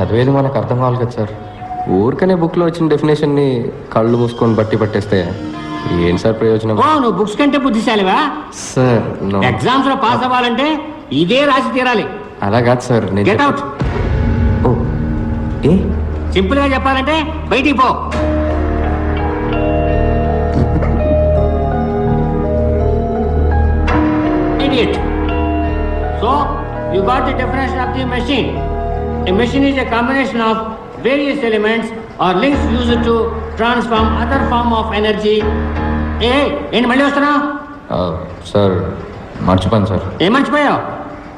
చదివేది మనకు అర్థం కావాలి కదా సార్. ఊరికనే బుక్లో వచ్చిన డెఫినేషన్ని కళ్ళు మూసుకొని బట్టి పట్టేస్తే ఏం సార్ ప్రయోజనం? నువ్వు బుక్స్ కంటే బుద్ధిశాలివా? సార్ ఎగ్జామ్స్ లో పాస్ అవ్వాలంటే ఇదే రాసి తీరాలి. అలా కాదు సార్. Get out. ఓ ఏ సింపుల్ గా చెప్పాలంటే బయటికి పో. Idiot. So you got the definition of the machine. A machine is a combination of various elements or links used to transform other form of energy. ఏంటి మళ్ళీ వస్తున్నా? సార్ మర్చిపోయాను సార్. ఏం మర్చిపోయావు?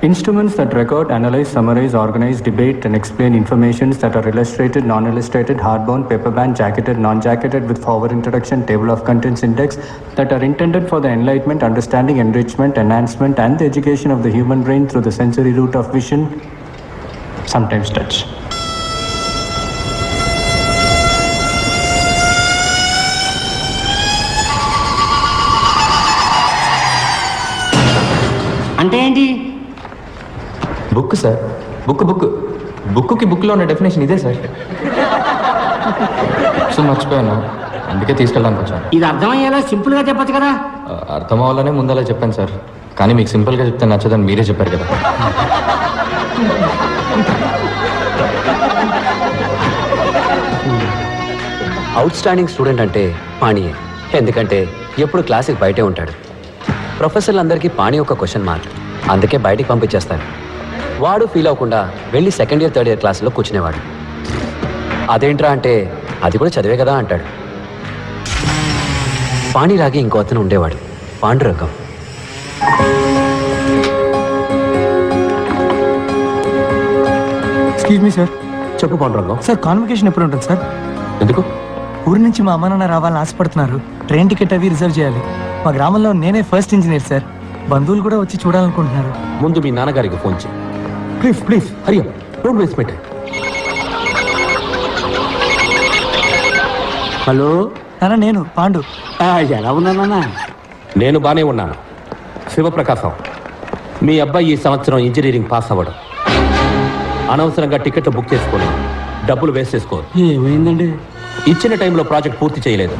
Instruments that record, analyze, summarize, organize, debate and explain informations that are illustrated, non-illustrated, hardbound, paperbound, jacketed, non-jacketed with forward introduction, table of contents index that are intended for the enlightenment, understanding, enrichment, enhancement and the education of the human brain through the sensory route of vision, sometimes touch. అంటే ఏంటి? Book sir. బుక్కి బుక్లో ఉన్న definition ఇదే sir. So మర్చిపోయాను, అందుకే తీసుకెళ్ళడానికి వచ్చాను. ఇది అర్థమయ్యేలా సింపుల్ గా చెప్పొచ్చు కదా. అర్థం అవ్వాలనే ముందలా చెప్పాను సార్, కానీ మీకు సింపుల్గా చెప్తే నచ్చదని మీరే చెప్పారు కదా. అవుట్ స్టాండింగ్ స్టూడెంట్ అంటే పాణియే. ఎందుకంటే ఎప్పుడు క్లాస్కి బయటే ఉంటాడు. ప్రొఫెసర్లందరికీ పాణి ఒక క్వశ్చన్ మార్క్, అందుకే బయటికి పంపించేస్తారు. వాడు ఫీల్ అవ్వకుండా వెళ్ళి సెకండ్ ఇయర్ థర్డ్ ఇయర్ క్లాసులో కూర్చునేవాడు. అదేంట్రా అంటే అది కూడా చదివే కదా అంటాడు. పాణిలాగే ఇంకో అతను ఉండేవాడు, పాండురంగం. Excuse me sir. చెప్పు పాండురంగం. సార్ కాన్వకేషన్ ఎప్పుడు ఉంటుంది సార్? ఎందుకు? ఊరి నుంచి మా అమ్మ నాన్న రావాలని ఆశపడుతున్నారు. ట్రైన్ టికెట్ అవి రిజర్వ్ చేయాలి. మా గ్రామంలో నేనే ఫస్ట్ ఇంజనీర్ సార్. బంధువులు కూడా వచ్చి చూడాలనుకుంటున్నారు. ముందు మీ నాన్నగారికి ఫోన్ చేయి. Please Hari up, don't waste my time. Hello నాన్న, నేను పాండు. ఎలా ఉన్నానన్నా? నేను బానే ఉన్నాను. శివప్రకాశం, మీ అబ్బాయి ఈ సంవత్సరం ఇంజనీరింగ్ పాస్ అవ్వడం. అనవసరంగా టికెట్లు బుక్ చేసుకోలేదు, డబ్బులు వేస్ట్ చేసుకోదు. ఏమైందండి? ఇచ్చిన టైంలో ప్రాజెక్ట్ పూర్తి చేయలేదు.